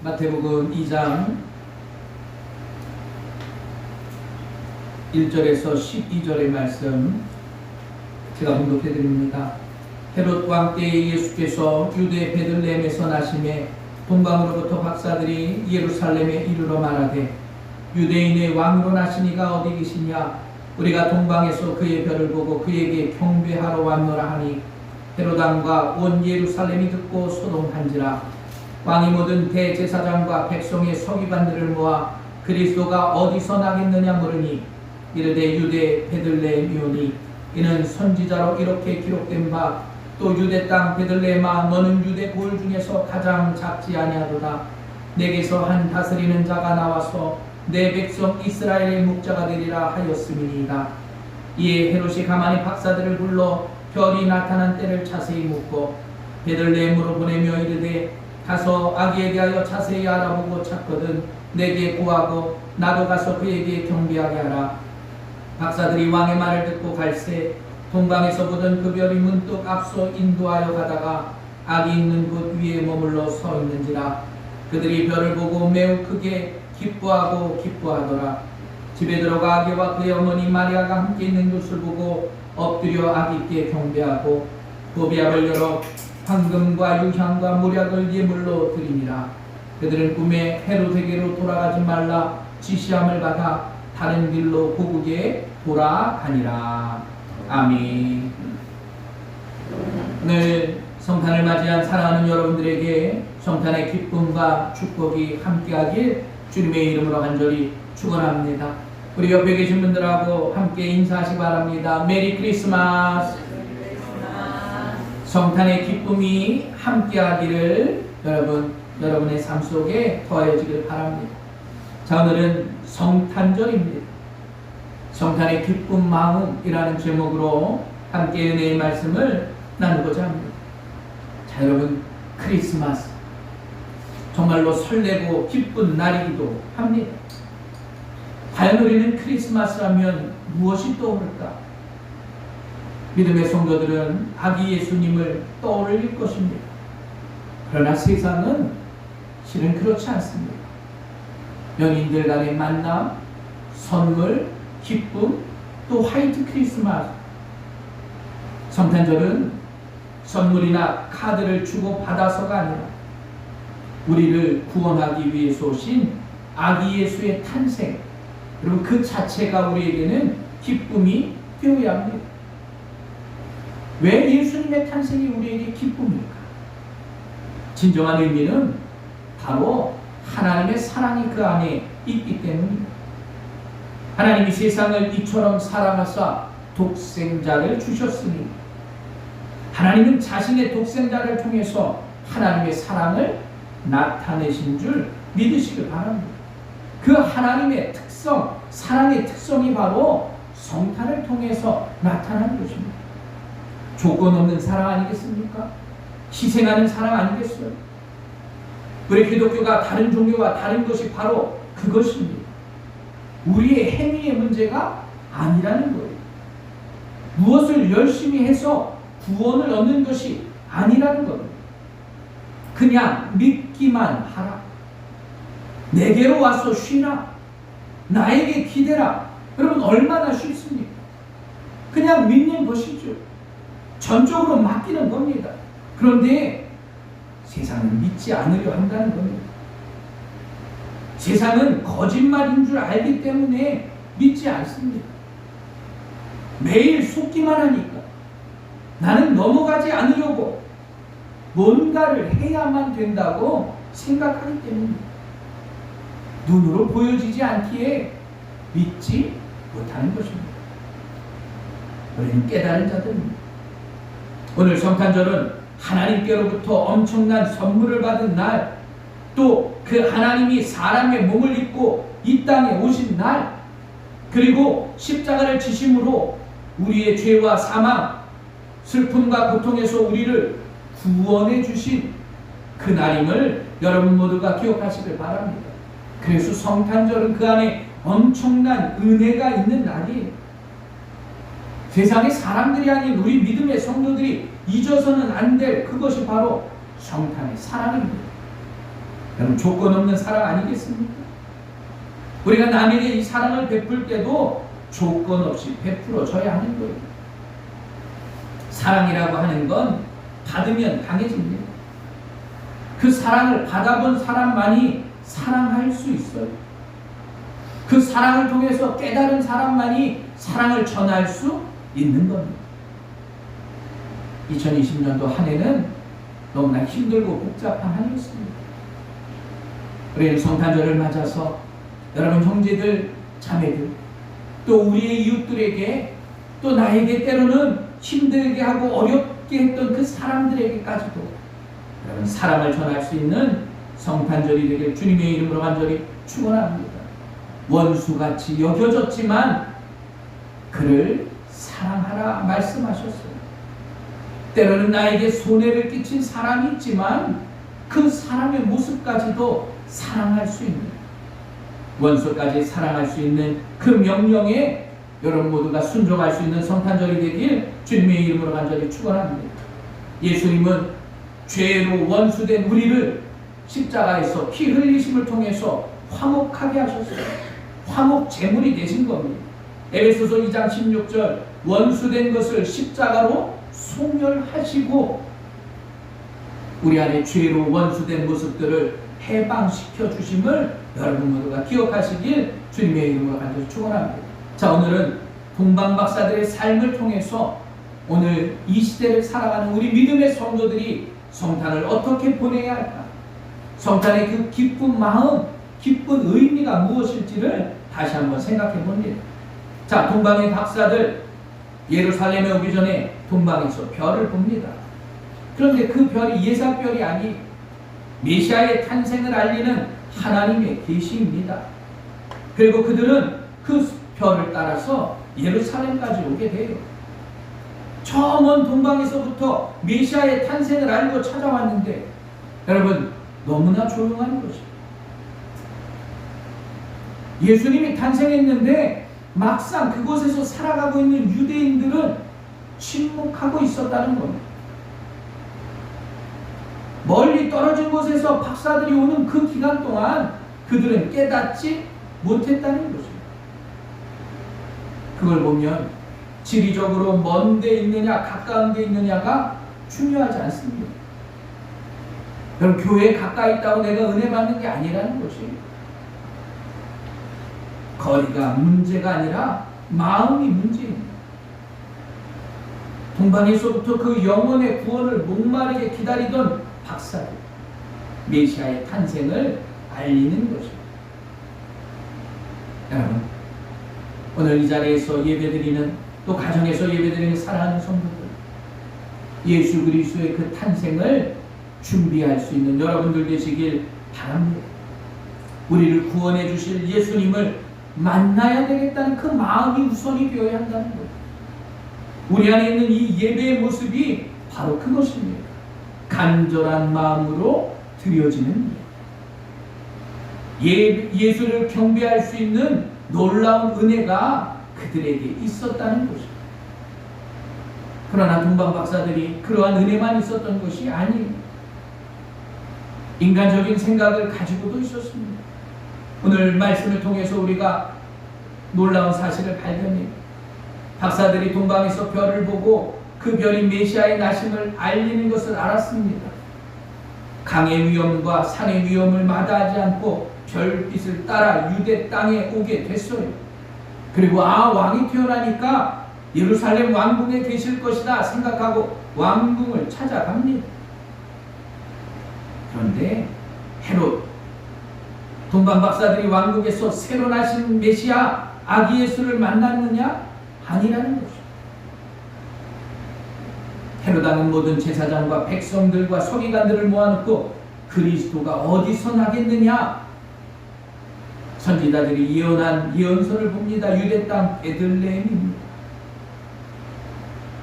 마태복음 2장 1절에서 12절의 말씀 제가 봉독해 드립니다. 헤롯 왕 때에 예수께서 유대 베들레헴에서 나심에 동방으로부터 박사들이 예루살렘에 이르러 말하되 유대인의 왕으로 나시니가 어디 계시냐? 우리가 동방에서 그의 별을 보고 그에게 경배하러 왔노라 하니 헤롯 왕과 온 예루살렘이 듣고 소동한지라. 왕이 모든 대제사장과 백성의 서기관들을 모아 그리스도가 어디서 나겠느냐 물으니 이르되 유대 베들레헴이오니 이는 선지자로 이렇게 기록된 바 또 유대 땅 베들레헴아 너는 유대 고을 중에서 가장 작지 아니하도다. 내게서 한 다스리는 자가 나와서 내 백성 이스라엘의 목자가 되리라 하였음이니이다. 이에 헤롯이 가만히 박사들을 불러 별이 나타난 때를 자세히 묻고 베들레헴으로 보내며 이르되 가서 아기에 대하여 자세히 알아보고 찾거든 내게 구하고 나도 가서 그에게 경배하게 하라. 박사들이 왕의 말을 듣고 갈새 동방에서 보던 그 별이 문득 앞서 인도하여 가다가 아기 있는 곳 위에 머물러 서 있는지라. 그들이 별을 보고 매우 크게 기뻐하더라. 집에 들어가 아기와 그의 어머니 마리아가 함께 있는 것을 보고 엎드려 아기께 경배하고 보비압을 열어 황금과 유향과 모략을 예물로 드리니라. 그들은 꿈에 헤롯에게로 돌아가지 말라 지시함을 받아 다른 길로 고국에 돌아가니라. 아멘. 오늘 성탄을 맞이한 사랑하는 여러분들에게 성탄의 기쁨과 축복이 함께하길 주님의 이름으로 간절히 축원합니다. 우리 옆에 계신 분들하고 함께 인사하시 바랍니다. 메리 크리스마스. 성탄의 기쁨이 함께하기를 여러분의 삶 속에 더해지길 바랍니다. 자, 오늘은 성탄절입니다. 성탄의 기쁜 마음이라는 제목으로 함께 은혜의 말씀을 나누고자 합니다. 자, 여러분, 크리스마스 정말로 설레고 기쁜 날이기도 합니다. 과연 우리는 크리스마스 하면 무엇이 떠오를까? 믿음의 성도들은 아기 예수님을 떠올릴 것입니다. 그러나 세상은 실은 그렇지 않습니다. 연인들 간의 만남, 선물, 기쁨, 또 화이트 크리스마스. 성탄절은 선물이나 카드를 주고 받아서가 아니라 우리를 구원하기 위해서 오신 아기 예수의 탄생, 그리고 그 자체가 우리에게는 기쁨이 되어야 합니다. 왜 예수님의 탄생이 우리에게 기쁨일까? 진정한 의미는 바로 하나님의 사랑이 그 안에 있기 때문입니다. 하나님이 세상을 이처럼 사랑하사 독생자를 주셨으니 하나님은 자신의 독생자를 통해서 하나님의 사랑을 나타내신 줄 믿으시길 바랍니다. 그 하나님의 특성, 사랑의 특성이 바로 성탄을 통해서 나타나는 것입니다. 조건 없는 사랑 아니겠습니까? 희생하는 사랑 아니겠어요? 우리 기독교가 다른 종교와 다른 것이 바로 그것입니다. 우리의 행위의 문제가 아니라는 거예요. 무엇을 열심히 해서 구원을 얻는 것이 아니라는 겁니다. 그냥 믿기만 하라. 내게로 와서 쉬라. 나에게 기대라. 여러분, 얼마나 쉽습니까? 그냥 믿는 것이죠. 전적으로 맡기는 겁니다. 그런데 세상은 믿지 않으려 한다는 겁니다. 세상은 거짓말인 줄 알기 때문에 믿지 않습니다. 매일 속기만 하니까 나는 넘어가지 않으려고 뭔가를 해야만 된다고 생각하기 때문입니다. 눈으로 보여지지 않기에 믿지 못하는 것입니다. 우리는 깨달은 자들입니다. 오늘 성탄절은 하나님께로부터 엄청난 선물을 받은 날, 또 그 하나님이 사람의 몸을 입고 이 땅에 오신 날, 그리고 십자가를 지심으로 우리의 죄와 사망, 슬픔과 고통에서 우리를 구원해 주신 그 날임을 여러분 모두가 기억하시길 바랍니다. 그래서 성탄절은 그 안에 엄청난 은혜가 있는 날이에요. 세상의 사람들이 아닌 우리 믿음의 성도들이 잊어서는 안 될 그것이 바로 성탄의 사랑입니다. 여러분, 조건 없는 사랑 아니겠습니까? 우리가 남에게 이 사랑을 베풀 때도 조건 없이 베풀어줘야 하는 거예요. 사랑이라고 하는 건 받으면 강해집니다. 그 사랑을 받아본 사람만이 사랑할 수 있어요. 그 사랑을 통해서 깨달은 사람만이 사랑을 전할 수 있는 겁니다. 2020년도 한 해는 너무나 힘들고 복잡한 한 해였습니다. 우리는 성탄절을 맞아서 여러분 형제들, 자매들, 또 우리의 이웃들에게, 또 나에게 때로는 힘들게 하고 어렵게 했던 그 사람들에게까지도 여러분 사랑을 전할 수 있는 성탄절이 되길 주님의 이름으로 간절히 축원합니다. 원수같이 여겨졌지만 그를 사랑하라 말씀하셨어요. 때로는 나에게 손해를 끼친 사람이 있지만 그 사람의 모습까지도 사랑할 수 있는, 원수까지 사랑할 수 있는 그 명령에 여러분 모두가 순종할 수 있는 성탄절이 되길 주님의 이름으로 간절히 축원합니다. 예수님은 죄로 원수된 우리를 십자가에서 피 흘리심을 통해서 화목하게 하셨어요. 화목 제물이 되신 겁니다. 에베소서 2장 16절, 원수된 것을 십자가로 소멸하시고 우리 안에 죄로 원수된 모습들을 해방시켜 주심을 여러분 모두가 기억하시길 주님의 이름으로 간절히 축원합니다. 자, 오늘은 동방박사들의 삶을 통해서 오늘 이 시대를 살아가는 우리 믿음의 성도들이 성탄을 어떻게 보내야 할까? 성탄의 그 기쁜 마음, 기쁜 의미가 무엇일지를 다시 한번 생각해 봅니다. 자, 동방의 박사들 예루살렘에 오기 전에 동방에서 별을 봅니다. 그런데 그 별이 예사별이 아니 메시아의 탄생을 알리는 하나님의 계시입니다. 그리고 그들은 그 별을 따라서 예루살렘까지 오게 돼요. 저 먼 동방에서부터 메시아의 탄생을 알고 찾아왔는데 여러분 너무나 조용한 것이죠. 예수님이 탄생했는데 막상 그곳에서 살아가고 있는 유대인들은 침묵하고 있었다는 겁니다. 멀리 떨어진 곳에서 박사들이 오는 그 기간 동안 그들은 깨닫지 못했다는 것입니다. 그걸 보면 지리적으로 먼 데 있느냐 가까운 데 있느냐가 중요하지 않습니다. 여러분, 교회에 가까이 있다고 내가 은혜 받는 게 아니라는 것이, 거리가 문제가 아니라 마음이 문제입니다. 동방에서부터 그 영혼의 구원을 목마르게 기다리던 박사들, 메시아의 탄생을 알리는 것입니다. 여러분, 오늘 이 자리에서 예배드리는, 또 가정에서 예배드리는 사랑하는 성도들, 예수 그리스도의 그 탄생을 준비할 수 있는 여러분들 되시길 바랍니다. 우리를 구원해 주실 예수님을 만나야 되겠다는 그 마음이 우선이 되어야 한다는 거예요. 우리 안에 있는 이 예배의 모습이 바로 그것입니다. 간절한 마음으로 드려지는 예수를 경배할 수 있는 놀라운 은혜가 그들에게 있었다는 것입니다. 그러나 동방 박사들이 그러한 은혜만 있었던 것이 아니에요. 인간적인 생각을 가지고도 있었습니다. 오늘 말씀을 통해서 우리가 놀라운 사실을 발견해요. 박사들이 동방에서 별을 보고 그 별이 메시아의 나심을 알리는 것을 알았습니다. 강의 위험과 산의 위험을 마다하지 않고 별빛을 따라 유대 땅에 오게 됐어요. 그리고 왕이 태어나니까 예루살렘 왕궁에 계실 것이다 생각하고 왕궁을 찾아갑니다. 그런데 헤롯, 동방 박사들이 왕국에서 새로 나신 메시아 아기 예수를 만났느냐? 아니라는 것이죠. 헤롯 왕은 모든 제사장과 백성들과 서기관들을 모아놓고 그리스도가 어디서 나겠느냐? 선지자들이 예언한 예언서를 봅니다. 유대 땅 베들레헴입니다.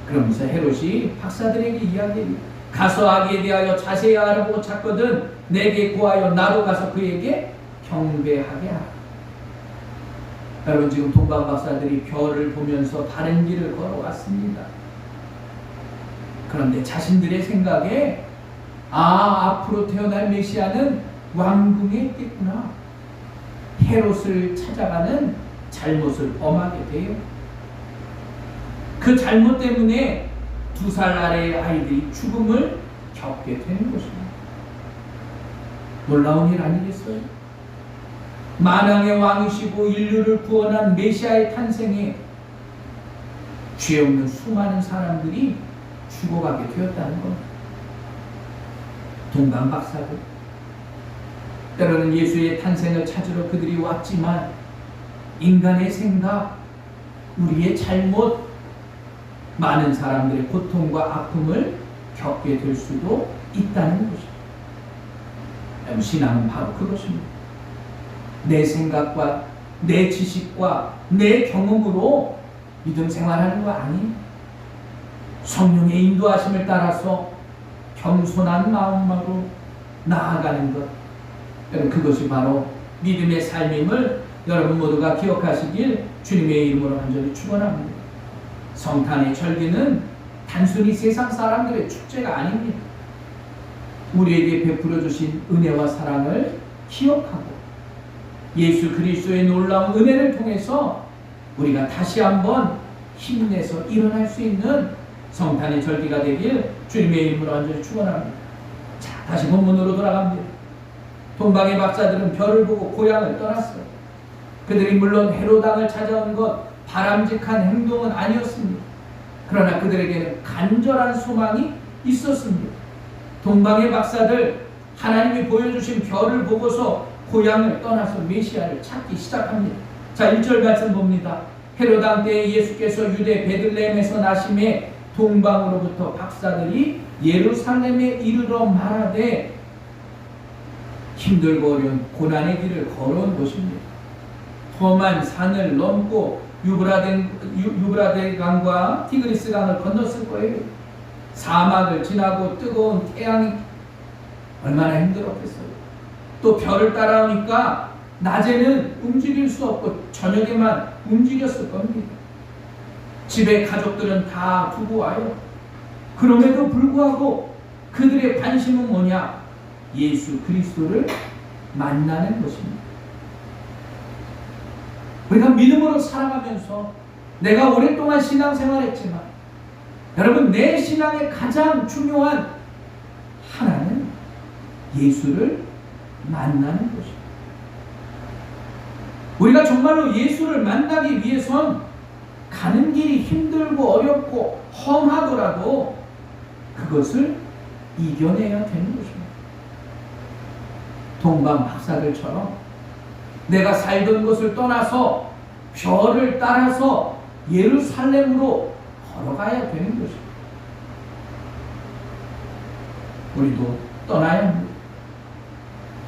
그러면서 헤롯이 박사들에게 이야기해요. 가서 아기에 대하여 자세히 알아보고 찾거든 내게 구하여 나도 가서 그에게 경배하게 하라. 여러분, 지금 동방 박사들이 별을 보면서 다른 길을 걸어왔습니다. 그런데 자신들의 생각에 앞으로 태어날 메시아는 왕궁에 있겠구나. 헤롯을 찾아가는 잘못을 범하게 돼요. 그 잘못 때문에 2살 아래의 아이들이 죽음을 겪게 되는 것입니다. 놀라운 일 아니겠어요? 만왕의 왕이시고 인류를 구원한 메시아의 탄생에 죄 없는 수많은 사람들이 죽어가게 되었다는 겁니다. 동방박사들, 때로는 예수의 탄생을 찾으러 그들이 왔지만 인간의 생각, 우리의 잘못, 많은 사람들의 고통과 아픔을 겪게 될 수도 있다는 것입니다. 신앙은 바로 그것입니다. 내 생각과 내 지식과 내 경험으로 믿음 생활하는 거 아니에요. 성령의 인도하심을 따라서 겸손한 마음으로 나아가는 것, 여러분 그것이 바로 믿음의 삶임을 여러분 모두가 기억하시길 주님의 이름으로 간절히 축원합니다. 성탄의 절기는 단순히 세상 사람들의 축제가 아닙니다. 우리에게 베풀어 주신 은혜와 사랑을 기억하고 예수 그리스도의 놀라운 은혜를 통해서 우리가 다시 한번 힘내서 일어날 수 있는 성탄의 절기가 되길 주님의 이름으로 간절히 축원합니다. 자, 다시 본문으로 돌아갑니다. 동방의 박사들은 별을 보고 고향을 떠났어요. 그들이 물론 헤롯 왕을 찾아온 것 바람직한 행동은 아니었습니다. 그러나 그들에게는 간절한 소망이 있었습니다. 동방의 박사들, 하나님이 보여주신 별을 보고서 고향을 떠나서 메시아를 찾기 시작합니다. 자, 1절 말씀 봅니다. 헤롯 왕 때에 예수께서 유대 베들레헴에서 나심에 동방으로부터 박사들이 예루살렘에 이르러 말하되, 힘들고 어려운 고난의 길을 걸어온 것입니다. 험한 산을 넘고 유브라데 강과 티그리스 강을 건넜을 거예요. 사막을 지나고 뜨거운 태양이 얼마나 힘들었겠어요. 또 별을 따라오니까 낮에는 움직일 수 없고 저녁에만 움직였을 겁니다. 집에 가족들은 다 두고 와요. 그럼에도 불구하고 그들의 관심은 뭐냐? 예수 그리스도를 만나는 것입니다. 우리가 믿음으로 살아가면서 내가 오랫동안 신앙생활했지만 여러분, 내 신앙의 가장 중요한 하나는 예수를 만나는 것입니다. 우리가 정말로 예수를 만나기 위해선 가는 길이 힘들고 어렵고 험하더라도 그것을 이겨내야 되는 것입니다. 동방 박사들처럼 내가 살던 곳을 떠나서 별을 따라서 예루살렘으로 걸어가야 되는 것입니다. 우리도 떠나야 합니다.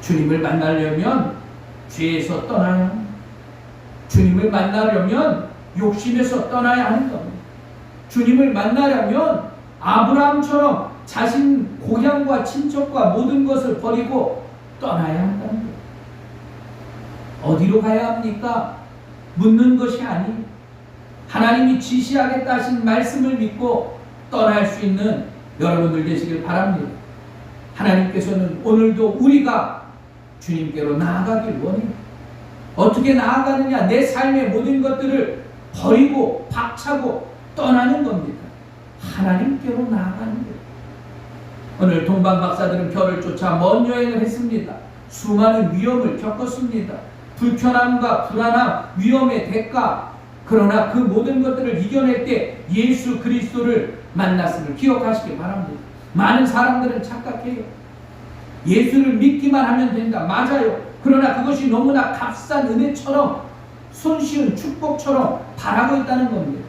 주님을 만나려면 죄에서 떠나야 합니다. 주님을 만나려면 욕심에서 떠나야 하는 겁니다. 주님을 만나려면 아브라함처럼 자신 고향과 친척과 모든 것을 버리고 떠나야 한다는 거예요. 어디로 가야 합니까? 묻는 것이 아니에요. 하나님이 지시하겠다 하신 말씀을 믿고 떠날 수 있는 여러분들 되시길 바랍니다. 하나님께서는 오늘도 우리가 주님께로 나아가길 원해요. 어떻게 나아가느냐? 내 삶의 모든 것들을 버리고 박차고 떠나는 겁니다. 하나님께로 나아가는 거예요. 오늘 동방 박사들은 별을 쫓아 먼 여행을 했습니다. 수많은 위험을 겪었습니다. 불편함과 불안함, 위험의 대가, 그러나 그 모든 것들을 이겨낼 때 예수 그리스도를 만났음을 기억하시기 바랍니다. 많은 사람들은 착각해요. 예수를 믿기만 하면 된다. 맞아요. 그러나 그것이 너무나 값싼 은혜처럼, 손쉬운 축복처럼 바라고 있다는 겁니다.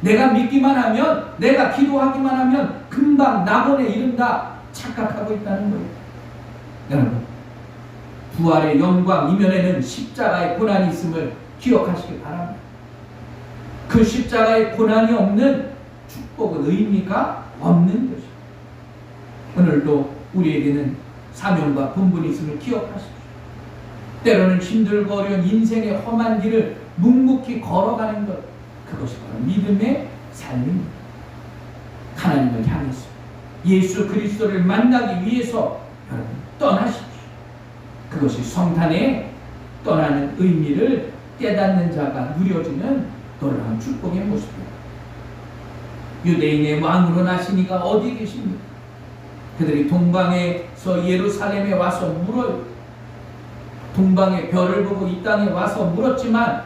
내가 믿기만 하면, 내가 기도하기만 하면 금방 낙원에 이른다 착각하고 있다는 거예요. 여러분, 부활의 영광 이면에는 십자가의 고난이 있음을 기억하시기 바랍니다. 그 십자가의 고난이 없는 축복은 의미가 없는 것입니다. 오늘도 우리에게는 사명과 본분이 있음을 기억하십시오. 때로는 힘들고 어려운 인생의 험한 길을 묵묵히 걸어가는 것, 그것이 바로 믿음의 삶입니다. 하나님을 향해서 예수 그리스도를 만나기 위해서 여러분 떠나십시오. 그것이 성탄에 떠나는 의미를 깨닫는 자가 누려지는 놀라운 축복의 모습입니다. 유대인의 왕으로 나시니가 어디 계십니까? 그들이 동방에서 예루살렘에 와서 물어요. 동방의 별을 보고 이 땅에 와서 물었지만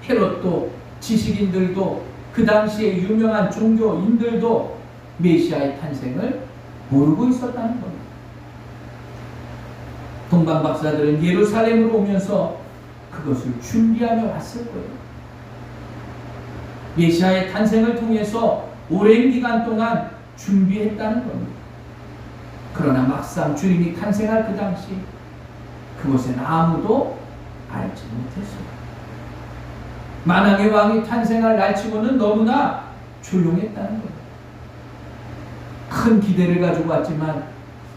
헤롯도 지식인들도 그 당시에 유명한 종교인들도 메시아의 탄생을 모르고 있었다는 겁니다. 동방 박사들은 예루살렘으로 오면서 그것을 준비하며 왔을 거예요. 메시아의 탄생을 통해서 오랜 기간 동안 준비했다는 겁니다. 그러나 막상 주님이 탄생할 그 당시 그곳엔 아무도 알지 못했어요. 만왕의 왕이 탄생할 날치고는 너무나 조용했다는 거예요. 큰 기대를 가지고 왔지만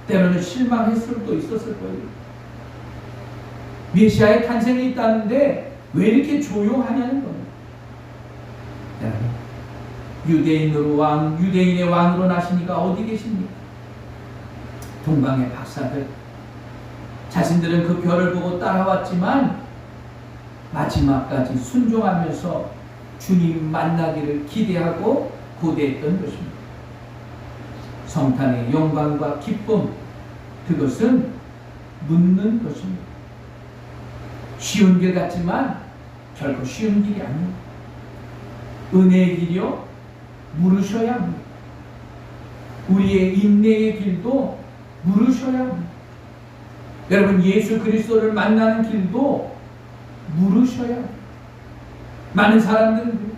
때로는 실망했을 수도 있었을 거예요. 메시아의 탄생이 있다는데 왜 이렇게 조용하냐는 겁니다. 유대인의 왕으로 나시니가 어디 계십니까? 동방의 박사들, 자신들은 그 별을 보고 따라왔지만 마지막까지 순종하면서 주님 만나기를 기대하고 고대했던 것입니다. 성탄의 영광과 기쁨, 그것은 묻는 것입니다. 쉬운 길 같지만 결코 쉬운 길이 아닙니다. 은혜의 길이요, 물으셔야 합니다. 우리의 인내의 길도 물으셔야 합니다. 여러분, 예수 그리스도를 만나는 길도 물으셔야 합니다. 많은 사람들은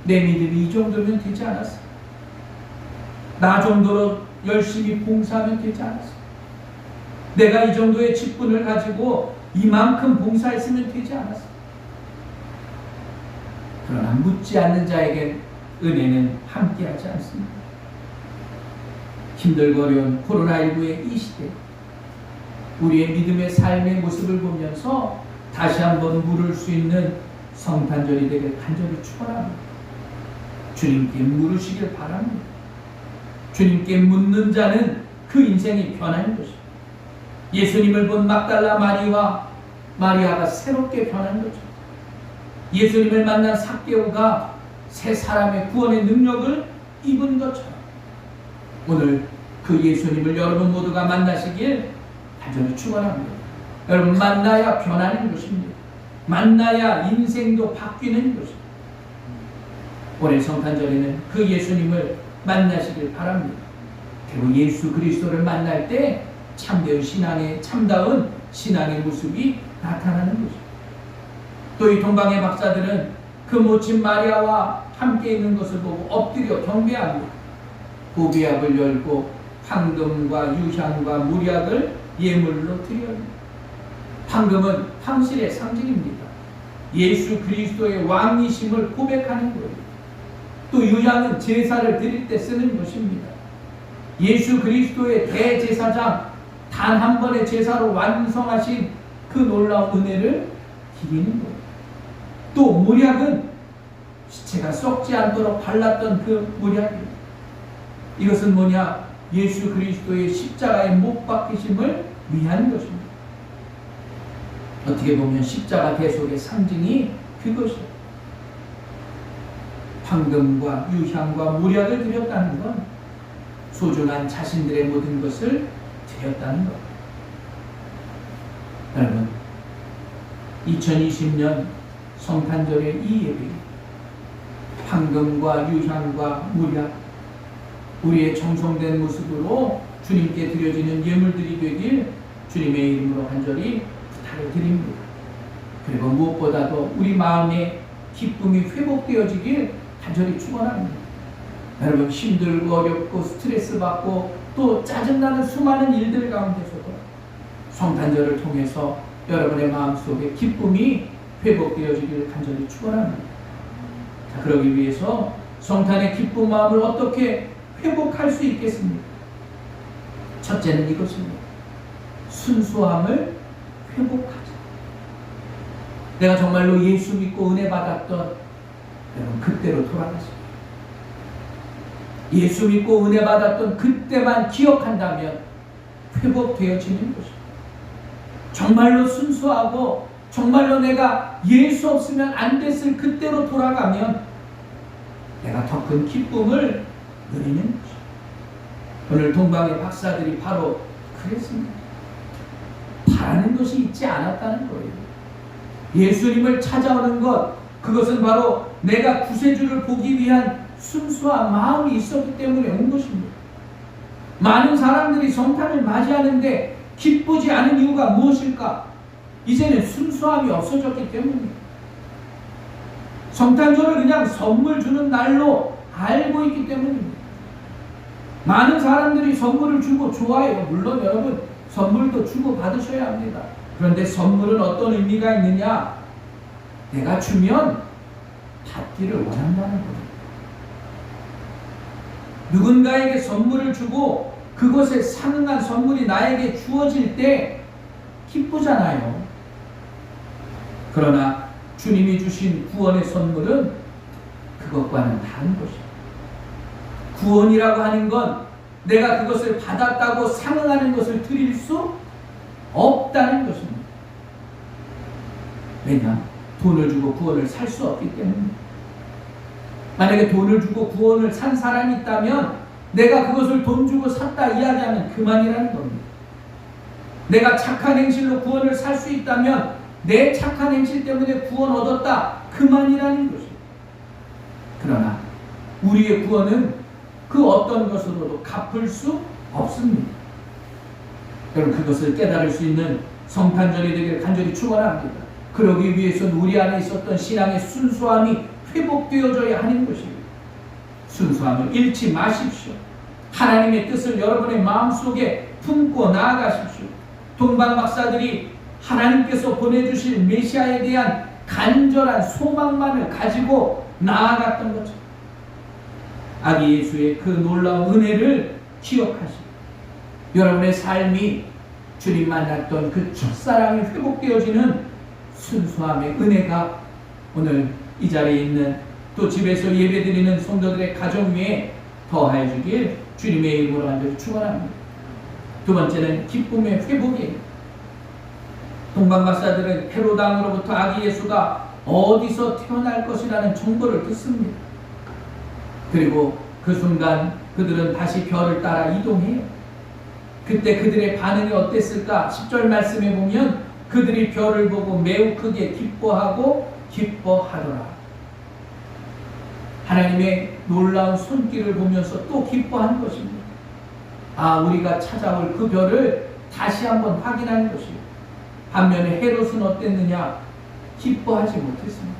내 믿음이 이 정도면 되지 않았어. 나 정도로 열심히 봉사하면 되지 않았어. 내가 이 정도의 직분을 가지고 이만큼 봉사했으면 되지 않았어. 그러나 묻지 않는 자에겐 은혜는 함께하지 않습니다. 힘들고 어려운 코로나19의 이 시대, 우리의 믿음의 삶의 모습을 보면서 다시 한번 물을 수 있는 성탄절이 되길 간절히 축원합니다. 주님께 물으시길 바랍니다. 주님께 묻는 자는 그 인생이 변하는 것입니다. 예수님을 본 막달라 마리아가 새롭게 변한 거죠. 예수님을 만난 삭개오가 새 사람의 구원의 능력을 입은 것처럼 오늘 그 예수님을 여러분 모두가 만나시길 간절히 축원합니다. 여러분, 만나야 변하는 것입니다. 만나야 인생도 바뀌는 것입니다. 올해 성탄절에는 그 예수님을 만나시길 바랍니다. 그리고 예수 그리스도를 만날 때 참다운 신앙의 모습이 나타나는 것입니다. 또 이 동방의 박사들은 그 모친 마리아와 함께 있는 것을 보고 엎드려 경배합니다. 고비약을 열고 황금과 유향과 무약을 예물로 드려요. 황금은 황실의 상징입니다. 예수 그리스도의 왕이심을 고백하는 거예요. 또 유향은 제사를 드릴 때 쓰는 것입니다. 예수 그리스도의 대제사장, 단 한 번의 제사로 완성하신 그 놀라운 은혜를 기리는 거예요. 또 무약은 시체가 썩지 않도록 발랐던 그 무약이에요. 이것은 뭐냐? 예수 그리스도의 십자가의 못 박히심을 위한 것입니다. 어떻게 보면 십자가 대속의 상징이 그것이에요. 황금과 유향과 무약을 드렸다는 건 소중한 자신들의 모든 것을 드렸다는 것. 여러분, 2020년 성탄절의 이 예배, 황금과 유향과 무약, 우리의 정성된 모습으로 주님께 드려지는 예물들이 되길 주님의 이름으로 간절히 부탁을 드립니다. 그리고 무엇보다도 우리 마음의 기쁨이 회복되어지길 간절히 축원합니다. 여러분, 힘들고 어렵고 스트레스 받고 또 짜증나는 수많은 일들 가운데서도 성탄절을 통해서 여러분의 마음속에 기쁨이 회복되어지길 간절히 축원합니다. 자, 그러기 위해서 성탄의 기쁜 마음을 어떻게 회복할 수 있겠습니까? 첫째는 이것입니다. 순수함을 회복하자. 내가 정말로 예수 믿고 은혜 받았던 여러분, 그때로 돌아가십시오. 예수 믿고 은혜 받았던 그때만 기억한다면 회복되어지는 것입니다. 정말로 순수하고 정말로 내가 예수 없으면 안 됐을 그때로 돌아가면 내가 더 큰 기쁨을 누리는 거죠. 오늘 동방의 박사들이 바로 그랬습니다. 바라는 것이 있지 않았다는 거예요. 예수님을 찾아오는 것, 그것은 바로 내가 구세주를 보기 위한 순수한 마음이 있었기 때문에 온 것입니다. 많은 사람들이 성탄을 맞이하는데 기쁘지 않은 이유가 무엇일까? 이제는 순수함이 없어졌기 때문입니다. 성탄절을 그냥 선물 주는 날로 알고 있기 때문입니다. 많은 사람들이 선물을 주고 좋아해요. 물론 여러분 선물도 주고 받으셔야 합니다. 그런데 선물은 어떤 의미가 있느냐? 내가 주면 받기를 원한다는 거예요. 누군가에게 선물을 주고 그것에 상응한 선물이 나에게 주어질 때 기쁘잖아요. 그러나 주님이 주신 구원의 선물은 그것과는 다른 것이에요. 구원이라고 하는 건 내가 그것을 받았다고 상응하는 것을 드릴 수 없다는 것입니다. 왜냐? 돈을 주고 구원을 살 수 없기 때문입니다. 만약에 돈을 주고 구원을 산 사람이 있다면 내가 그것을 돈 주고 샀다 이야기하면 그만이라는 겁니다. 내가 착한 행실로 구원을 살 수 있다면 내 착한 행실 때문에 구원 얻었다 그만이라는 것입니다. 그러나 우리의 구원은 그 어떤 것으로도 갚을 수 없습니다. 여러분 그것을 깨달을 수 있는 성탄절이 되기를 간절히 축원합니다. 그러기 위해서는 우리 안에 있었던 신앙의 순수함이 회복되어져야 하는 것입니다. 순수함을 잃지 마십시오. 하나님의 뜻을 여러분의 마음속에 품고 나아가십시오. 동방 박사들이 하나님께서 보내주실 메시아에 대한 간절한 소망만을 가지고 나아갔던 거죠. 아기 예수의 그 놀라운 은혜를 기억하시고 여러분의 삶이 주님 만났던 그 첫사랑이 회복되어지는 순수함의 은혜가 오늘 이 자리에 있는 또 집에서 예배드리는 성도들의 가정 위에 더하여 주길 주님의 이름으로 간절히 축원합니다. 두 번째는 기쁨의 회복이에요. 동방박사들은 헤롯 왕으로부터 아기 예수가 어디서 태어날 것이라는 정보를 듣습니다. 그리고 그 순간 그들은 다시 별을 따라 이동해요. 그때 그들의 반응이 어땠을까? 10절 말씀에 보면 그들이 별을 보고 매우 크게 기뻐하고 기뻐하더라. 하나님의 놀라운 손길을 보면서 또 기뻐한 것입니다. 아, 우리가 찾아올 그 별을 다시 한번 확인하는 것입니다. 반면에 헤롯은 어땠느냐? 기뻐하지 못했습니다.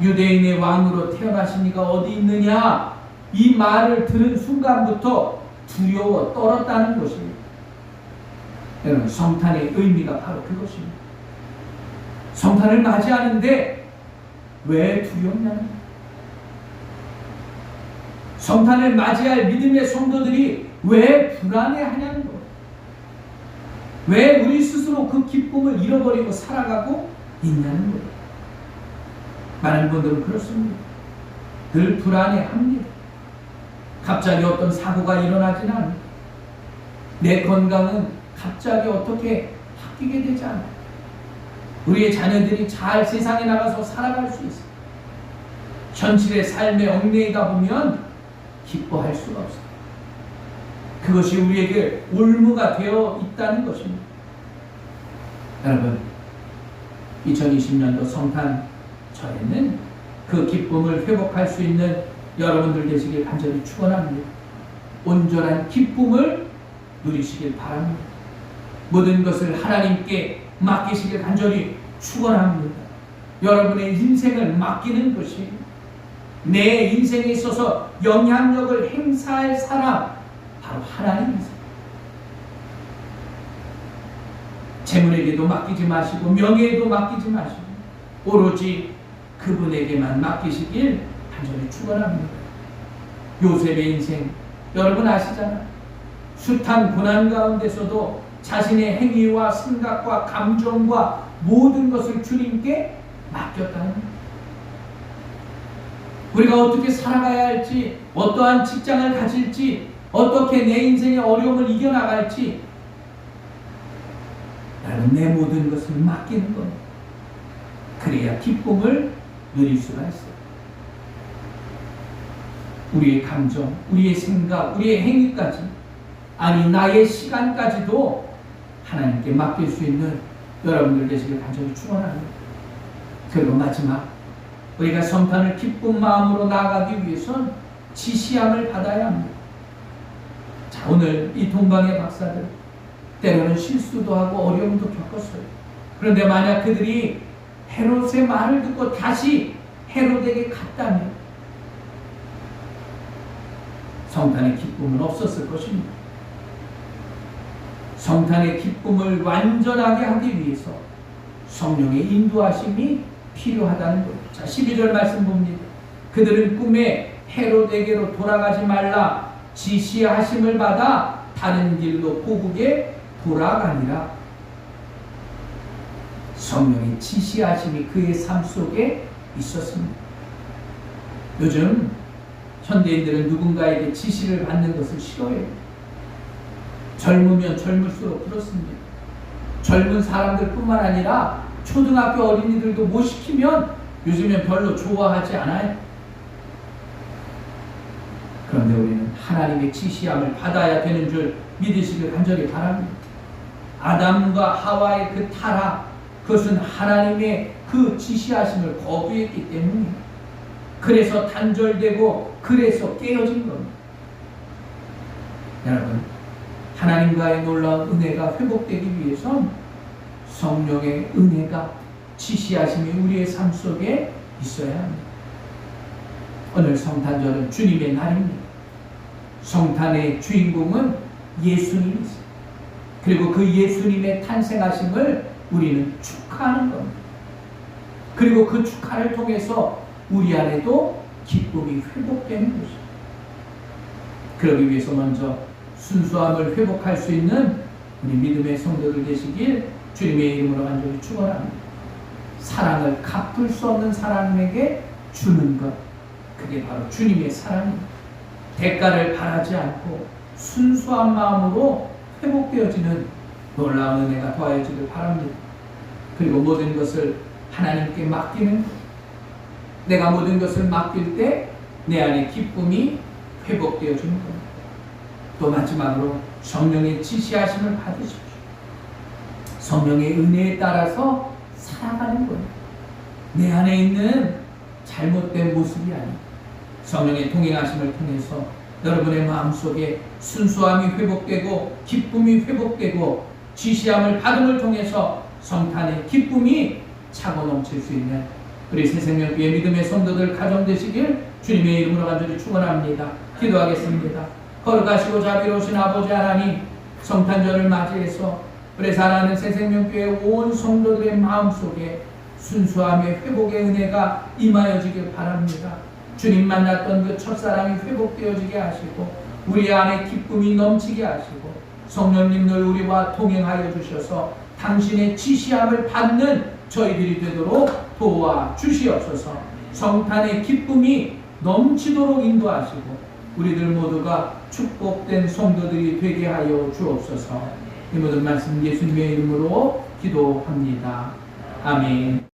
유대인의 왕으로 태어나신 이가 어디 있느냐? 이 말을 들은 순간부터 두려워 떨었다는 것입니다. 여러분, 성탄의 의미가 바로 그것입니다. 성탄을 맞이하는데 왜 두렵냐는, 성탄을 맞이할 믿음의 성도들이 왜 불안해하냐는 거예요. 왜 우리 스스로 그 기쁨을 잃어버리고 살아가고 있냐는 거예요. 많은 분들은 그렇습니다. 늘 불안해합니다. 갑자기 어떤 사고가 일어나지는 않습니다. 내 건강은 갑자기 어떻게 바뀌게 되지 않아요. 우리의 자녀들이 잘 세상에 나가서 살아갈 수 있어요. 현실의 삶에 얽매이다 보면 기뻐할 수가 없어요. 그것이 우리에게 올무가 되어 있다는 것입니다. 여러분, 2020년도 성탄절에는 그 기쁨을 회복할 수 있는 여러분들 되시길 간절히 축원합니다. 온전한 기쁨을 누리시길 바랍니다. 모든 것을 하나님께 맡기시길 간절히 축원합니다. 여러분의 인생을 맡기는 것이 내 인생에 있어서 영향력을 행사할 사람, 바로 하나님이세요. 재물에게도 맡기지 마시고 명예에도 맡기지 마시고 오로지 그분에게만 맡기시길 간절히 축원합니다. 요셉의 인생 여러분 아시잖아요. 숱한 고난 가운데서도 자신의 행위와 생각과 감정과 모든 것을 주님께 맡겼다는 거예요. 우리가 어떻게 살아가야 할지, 어떠한 직장을 가질지, 어떻게 내 인생의 어려움을 이겨나갈지 여러분, 내 모든 것을 맡기는 겁니다. 그래야 기쁨을 누릴 수가 있어요. 우리의 감정, 우리의 생각, 우리의 행위까지, 아니 나의 시간까지도 하나님께 맡길 수 있는 여러분들 되시길 간절히 축원합니다. 그리고 마지막, 우리가 성탄을 기쁜 마음으로 나아가기 위해선 지시함을 받아야 합니다. 자, 오늘 이 동방의 박사들 때로는 실수도 하고 어려움도 겪었어요. 그런데 만약 그들이 헤롯의 말을 듣고 다시 헤롯에게 갔다면 성탄의 기쁨은 없었을 것입니다. 성탄의 기쁨을 완전하게 하기 위해서 성령의 인도하심이 필요하다는 거예요. 자, 12절 말씀 봅니다. 그들은 꿈에 헤롯에게로 돌아가지 말라 지시하심을 받아 다른 길로 고국에 돌아가니라. 성령의 지시하심이 그의 삶 속에 있었습니다. 요즘 현대인들은 누군가에게 지시를 받는 것을 싫어해요. 젊으면 젊을수록 그렇습니다. 젊은 사람들 뿐만 아니라 초등학교 어린이들도 못 시키면 요즘엔 별로 좋아하지 않아요. 그런데 우리는 하나님의 지시함을 받아야 되는 줄 믿으시길 간절히 바랍니다. 아담과 하와의 그 타락, 그것은 하나님의 그 지시하심을 거부했기 때문입니다. 그래서 단절되고 그래서 깨어진 겁니다. 여러분, 하나님과의 놀라운 은혜가 회복되기 위해선 성령의 은혜가 지시하심이 우리의 삶 속에 있어야 합니다. 오늘 성탄절은 주님의 날입니다. 성탄의 주인공은 예수님이세요. 그리고 그 예수님의 탄생하심을 우리는 축하하는 겁니다. 그리고 그 축하를 통해서 우리 안에도 기쁨이 회복되는 것입니다. 그러기 위해서 먼저 순수함을 회복할 수 있는 우리 믿음의 성도들 되시길 주님의 이름으로 간절히 축원합니다. 사랑을 갚을 수 없는 사람에게 주는 것, 그게 바로 주님의 사랑입니다. 대가를 바라지 않고 순수한 마음으로 회복되어지는 놀라운 은혜가 더하여지길 바랍니다. 그리고 모든 것을 하나님께 맡기는 것, 내가 모든 것을 맡길 때 내 안에 기쁨이 회복되어지는 겁니다. 또 마지막으로 성령의 지시하심을 받으십시오. 성령의 은혜에 따라서 살아가는 거예요. 내 안에 있는 잘못된 모습이 아니고 성령의 동행하심을 통해서 여러분의 마음속에 순수함이 회복되고 기쁨이 회복되고 지시함을 받음을 통해서 성탄의 기쁨이 차고 넘칠 수 있는 우리 새생명교회 믿음의 성도들 가정 되시길 주님의 이름으로 간절히 축원합니다. 기도하겠습니다. 거룩하시고 자비로우신 아버지 하나님, 성탄절을 맞이해서 우리 사랑하는 새생명교회 온 성도들의 마음속에 순수함의 회복의 은혜가 임하여지길 바랍니다. 주님 만났던 그 첫사랑이 회복되어지게 하시고 우리 안에 기쁨이 넘치게 하시고 성령님 늘 우리와 동행하여 주셔서 당신의 지시함을 받는 저희들이 되도록 도와주시옵소서. 성탄의 기쁨이 넘치도록 인도하시고 우리들 모두가 축복된 성도들이 되게 하여 주옵소서. 이 모든 말씀 예수님의 이름으로 기도합니다. 아멘.